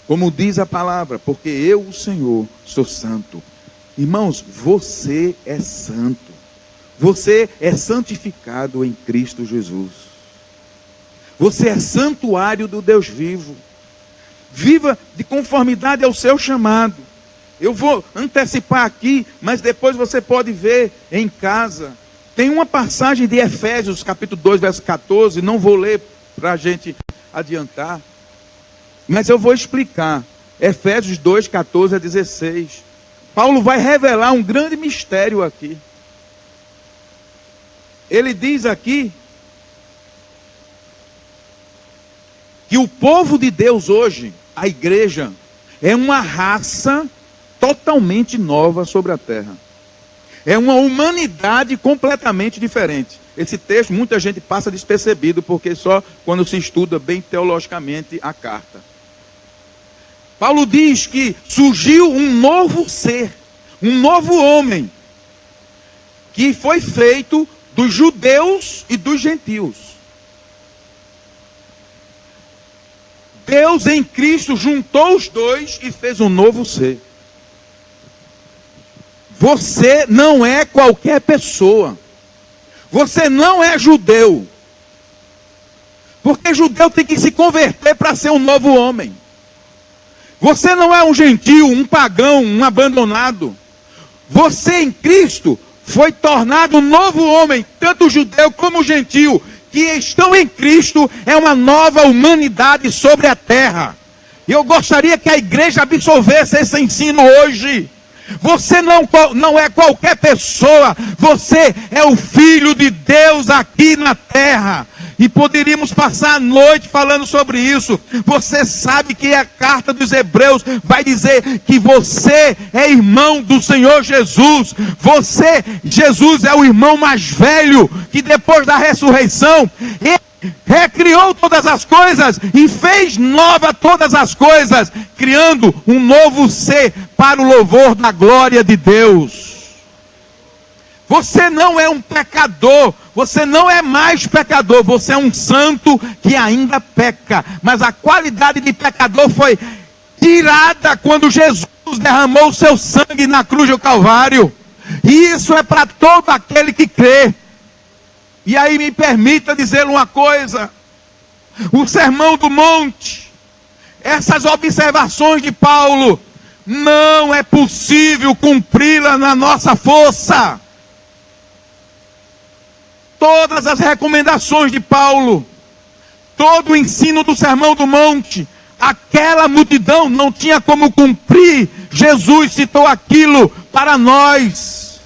como diz a palavra, porque eu, o Senhor, sou santo. Irmãos, você é santo. Você é santificado em Cristo Jesus. Você é santuário do Deus vivo. Viva de conformidade ao seu chamado. Eu vou antecipar aqui, mas depois você pode ver em casa. Tem uma passagem de Efésios, capítulo 2, verso 14. Não vou ler para a gente adiantar, mas eu vou explicar. Efésios 2, 14 a 16. Paulo vai revelar um grande mistério aqui. Ele diz aqui que o povo de Deus hoje, a igreja, é uma raça totalmente nova sobre a terra. É uma humanidade completamente diferente. Esse texto muita gente passa despercebido, porque só quando se estuda bem teologicamente a carta. Paulo diz que surgiu um novo ser, um novo homem, que foi feito dos judeus e dos gentios. Deus em Cristo juntou os dois e fez um novo ser. Você não é qualquer pessoa. Você não é judeu. Porque judeu tem que se converter para ser um novo homem. Você não é um gentio, um pagão, um abandonado. Você em Cristo foi tornado um novo homem, tanto judeu como gentio, que estão em Cristo, é uma nova humanidade sobre a terra. E eu gostaria que a igreja absorvesse esse ensino hoje. Você não é qualquer pessoa, você é o Filho de Deus aqui na terra. E poderíamos passar a noite falando sobre isso. Você sabe que a carta dos Hebreus vai dizer que você é irmão do Senhor Jesus. Jesus é o irmão mais velho, que depois da ressurreição, ele recriou todas as coisas e fez nova todas as coisas, criando um novo ser para o louvor da glória de Deus. Você não é um pecador, você não é mais pecador, você é um santo que ainda peca, mas a qualidade de pecador foi tirada quando Jesus derramou o seu sangue na cruz do Calvário. E isso é para todo aquele que crê. E aí me permita dizer uma coisa: o Sermão do Monte, essas observações de Paulo, não é possível cumpri-la na nossa força. Todas as recomendações de Paulo, todo o ensino do Sermão do Monte, aquela multidão não tinha como cumprir. Jesus citou aquilo para nós,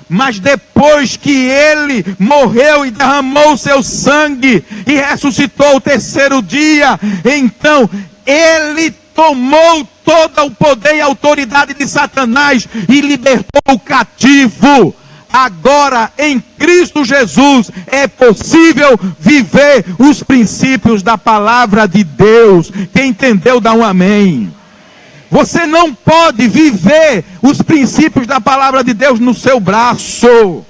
mas depois que ele morreu e derramou o seu sangue e ressuscitou o terceiro dia, então ele tomou todo o poder e autoridade de Satanás e libertou o cativo. Agora, em Cristo Jesus, é possível viver os princípios da palavra de Deus. Quem entendeu, dá um amém. Você não pode viver os princípios da palavra de Deus no seu braço.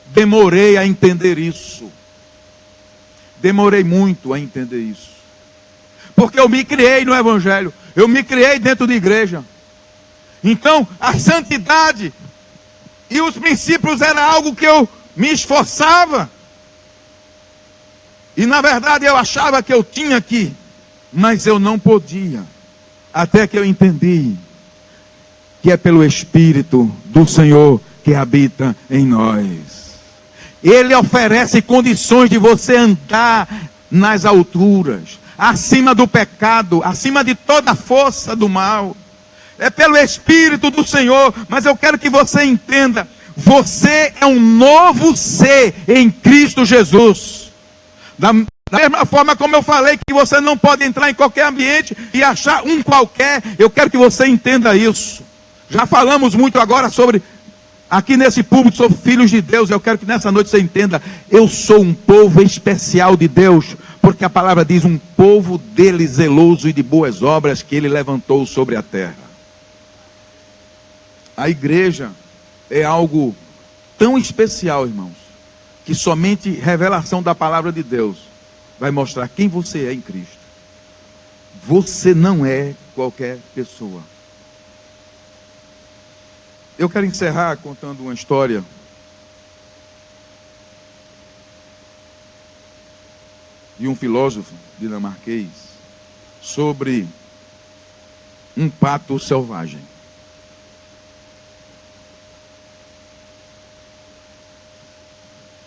Demorei a entender isso. Demorei muito a entender isso. porque eu me criei no Evangelho, eu me criei dentro de igreja. Então, a santidade e os princípios era algo que eu me esforçava. E na verdade eu achava que eu tinha que, mas eu não podia. Até que eu entendi que é pelo Espírito do Senhor que habita em nós. Ele oferece condições de você andar nas alturas, acima do pecado, acima de toda a força do mal. É pelo Espírito do Senhor, mas eu quero que você entenda, você é um novo ser em Cristo Jesus. Da mesma forma como eu falei que você não pode entrar em qualquer ambiente e achar um qualquer, eu quero que você entenda isso. Já falamos muito agora sobre, aqui nesse público, sobre filhos de Deus. Eu quero que nessa noite você entenda, eu sou um povo especial de Deus, porque a palavra diz, um povo dele zeloso e de boas obras que ele levantou sobre a terra. A igreja é algo tão especial, irmãos, que somente revelação da palavra de Deus vai mostrar quem você é em Cristo. Você não é qualquer pessoa. Eu quero encerrar contando uma história de um filósofo dinamarquês sobre um pato selvagem.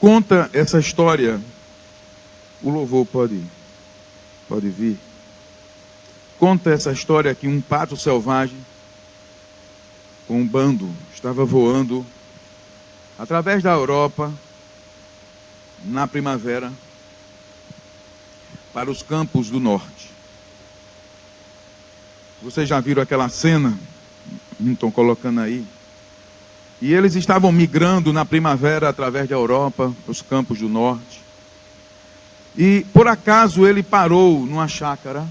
Conta essa história, o louvor pode vir. Conta essa história que um pato selvagem com um bando estava voando através da Europa na primavera para os campos do norte. Vocês já viram aquela cena? Não estão colocando aí. E eles estavam migrando na primavera através da Europa para os campos do norte. E por acaso ele parou numa chácara,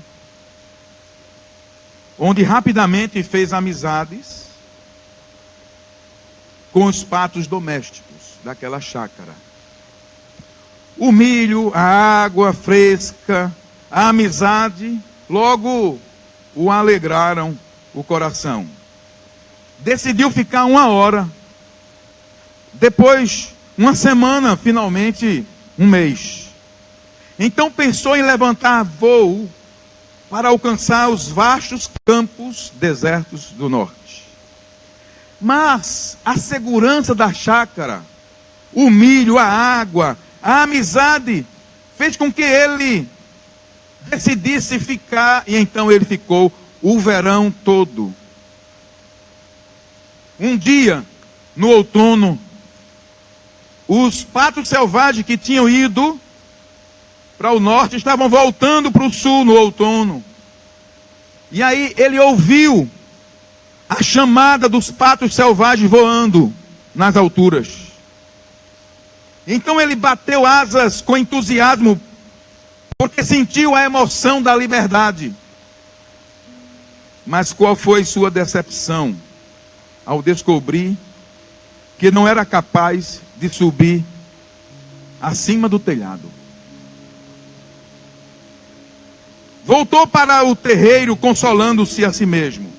onde rapidamente fez amizades com os patos domésticos daquela chácara. O milho, a água fresca, a amizade, logo o alegraram o coração. Decidiu ficar 1 hora. Depois, 1 semana, finalmente, 1 mês. Então pensou em levantar voo para alcançar os vastos campos desertos do norte. Mas a segurança da chácara, o milho, a água, a amizade, fez com que ele decidisse ficar, e então ele ficou o verão todo. Um dia, no outono, os patos selvagens que tinham ido para o norte estavam voltando para o sul no outono. E aí ele ouviu a chamada dos patos selvagens voando nas alturas. Então ele bateu asas com entusiasmo, porque sentiu a emoção da liberdade. Mas qual foi sua decepção ao descobrir que não era capaz de subir acima do telhado? Voltou para o terreiro consolando-se a si mesmo.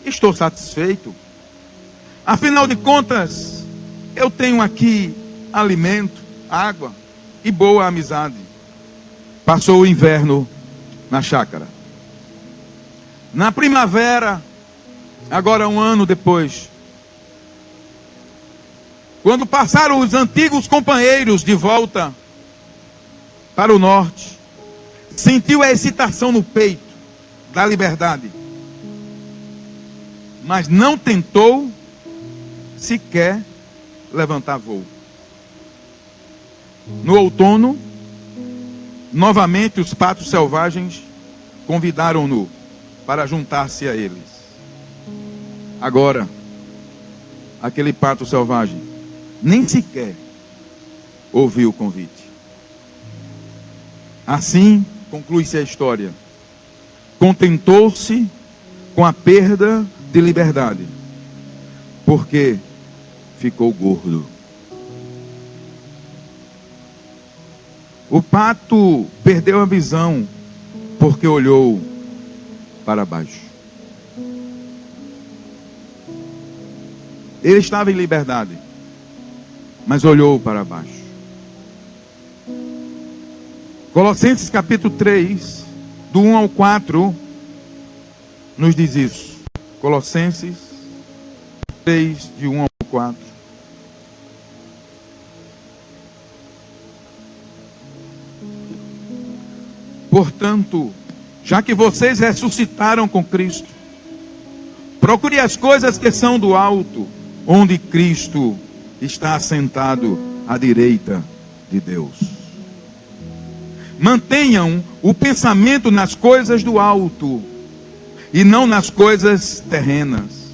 Estou satisfeito. Afinal de contas, eu tenho aqui alimento, água e boa amizade. Passou o inverno na chácara. Na primavera, agora 1 ano depois, quando passaram os antigos companheiros de volta para o norte, sentiu a excitação no peito da liberdade, mas não tentou sequer levantar voo. No outono, novamente os patos selvagens convidaram-no para juntar-se a eles. Agora, aquele pato selvagem nem sequer ouviu o convite. Assim conclui-se a história. Contentou-se com a perda de liberdade, porque ficou gordo. O pato perdeu a visão porque olhou para baixo. Ele estava em liberdade, mas olhou para baixo. Colossenses capítulo 3, do 1 ao 4, nos diz isso. Colossenses 3, de 1 ao 4. Portanto, já que vocês ressuscitaram com Cristo, procure as coisas que são do alto, onde Cristo está assentado à direita de Deus. Mantenham o pensamento nas coisas do alto e não nas coisas terrenas,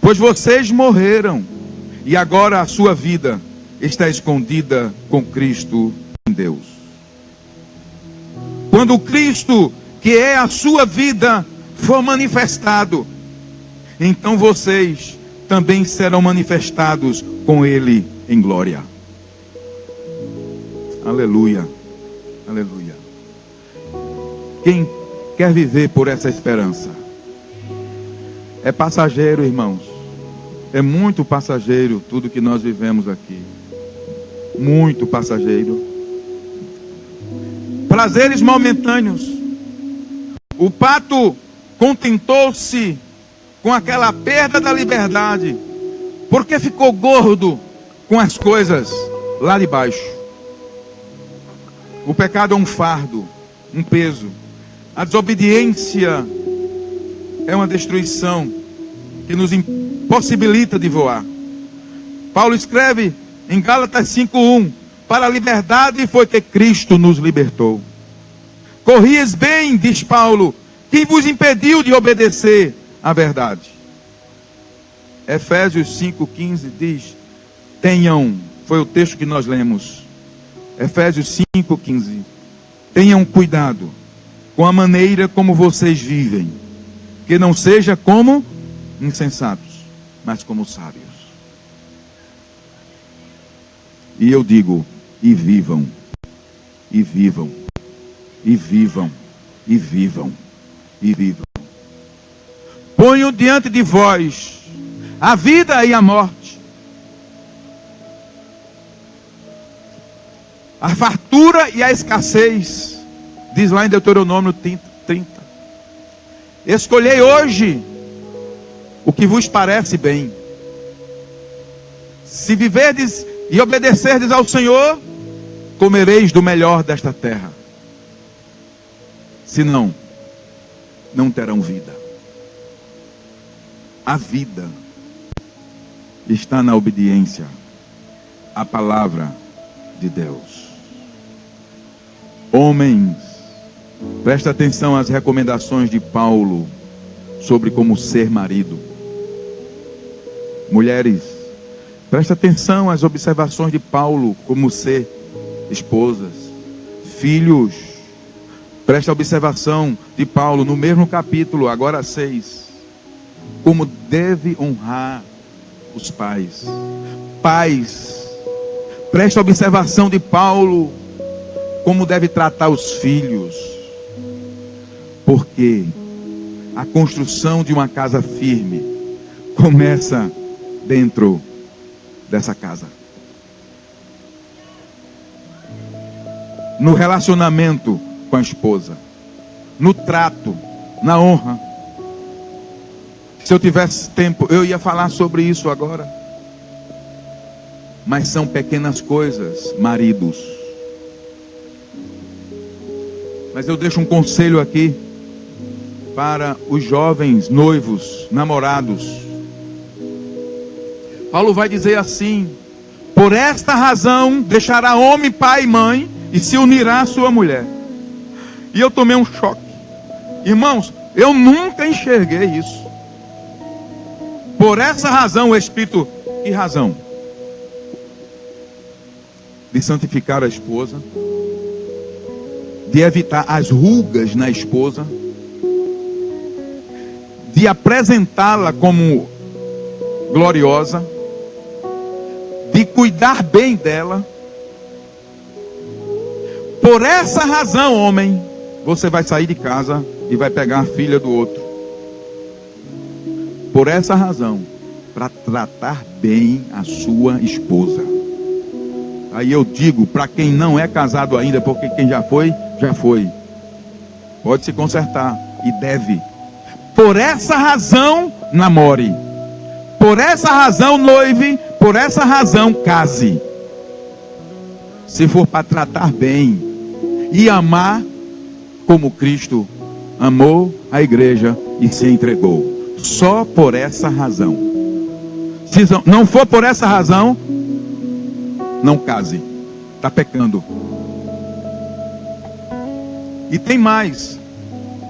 pois vocês morreram e agora a sua vida está escondida com Cristo em Deus. Quando o Cristo, que é a sua vida, for manifestado, então vocês também serão manifestados com Ele em glória. Aleluia, aleluia. Quem quer viver por essa esperança? É passageiro, irmãos. É muito passageiro tudo que nós vivemos aqui. Muito passageiro. Prazeres momentâneos. O pato contentou-se com aquela perda da liberdade, porque ficou gordo com as coisas lá de baixo. O pecado é um fardo, um peso. A desobediência é uma destruição que nos impossibilita de voar. Paulo escreve em Gálatas 5:1: para a liberdade foi que Cristo nos libertou. Corrieis bem, diz Paulo, quem vos impediu de obedecer à verdade? Efésios 5:15 diz: tenham, foi o texto que nós lemos, Efésios 5:15, tenham cuidado com a maneira como vocês vivem, que não seja como insensatos, mas como sábios. E eu digo, e vivam, e vivam, e vivam, e vivam, e vivam. Ponho diante de vós a vida e a morte, a fartura e a escassez, diz lá em Deuteronômio 30. Escolhei hoje o que vos parece bem. Se viverdes e obedecerdes ao Senhor, comereis do melhor desta terra. Se não, não terão vida. A vida está na obediência à palavra de Deus. Homens, presta atenção às recomendações de Paulo sobre como ser marido. Mulheres, presta atenção às observações de Paulo como ser esposas. Filhos, presta observação de Paulo no mesmo capítulo, agora 6, como deve honrar os pais. Pais, presta observação de Paulo como deve tratar os filhos, porque a construção de uma casa firme começa dentro dessa casa, no relacionamento com a esposa, no trato, na honra. Se eu tivesse tempo, eu ia falar sobre isso agora, mas são pequenas coisas, maridos. Mas eu deixo um conselho aqui para os jovens noivos, namorados. Paulo vai dizer assim: por esta razão deixará homem, pai e mãe e se unirá à sua mulher. E eu tomei um choque. Irmãos, eu nunca enxerguei isso. Por essa razão, o Espírito, que razão? De santificar a esposa, de evitar as rugas na esposa, de apresentá-la como gloriosa, de cuidar bem dela. Por essa razão, homem, você vai sair de casa e vai pegar a filha do outro. Por essa razão, para tratar bem a sua esposa. Aí eu digo para quem não é casado ainda, porque quem já foi, já foi. Pode se consertar e deve. Por essa razão, namore. Por essa razão, noive. Por essa razão, case. Se for para tratar bem e amar como Cristo amou a igreja e se entregou. Só por essa razão. Se não for por essa razão, não case. Está pecando. E tem mais.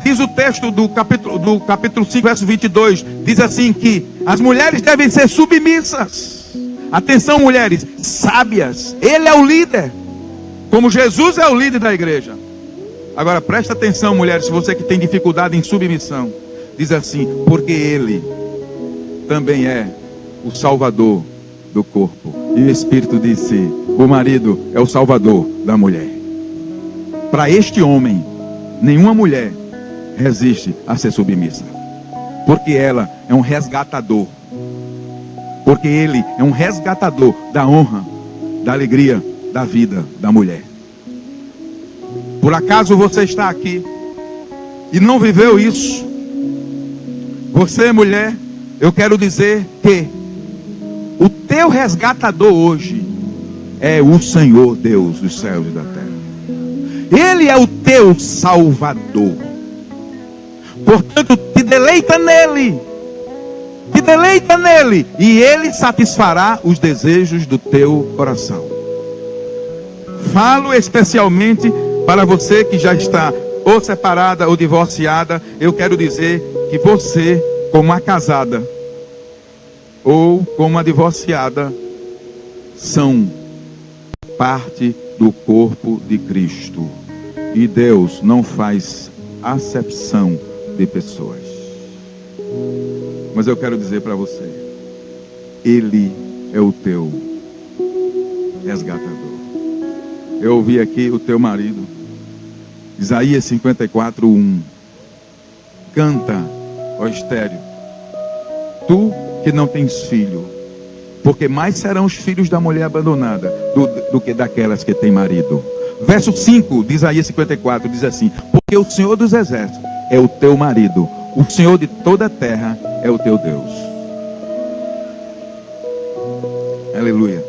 Diz o texto do capítulo 5, verso 22. Diz assim que as mulheres devem ser submissas. Atenção, mulheres, sábias. Ele é o líder. Como Jesus é o líder da igreja. Agora presta atenção, mulheres, se você que tem dificuldade em submissão. Diz assim, porque ele também é o salvador do corpo. E o Espírito disse, o marido é o salvador da mulher. Para este homem, nenhuma mulher resiste a ser submissa. Porque ela é um resgatador. Porque ele é um resgatador da honra, da alegria, da vida da mulher. Por acaso você está aqui e não viveu isso? Você, mulher, eu quero dizer que o teu resgatador hoje é o Senhor Deus dos céus e da terra. Ele é o teu salvador. Portanto, te deleita nele. Te deleita nele. E ele satisfará os desejos do teu coração. Falo especialmente para você que já está ou separada ou divorciada. Eu quero dizer que você, como a casada ou como a divorciada, são parte do corpo de Cristo. E Deus não faz acepção de pessoas. Mas eu quero dizer para você, Ele é o teu resgatador. Eu ouvi aqui o teu marido, Isaías 54, 1. Canta, ó estéril, tu que não tens filho, porque mais serão os filhos da mulher abandonada do que daquelas que têm marido. Verso 5 de Isaías 54 diz assim, porque o Senhor dos exércitos é o teu marido, o Senhor de toda a terra é o teu Deus. Aleluia.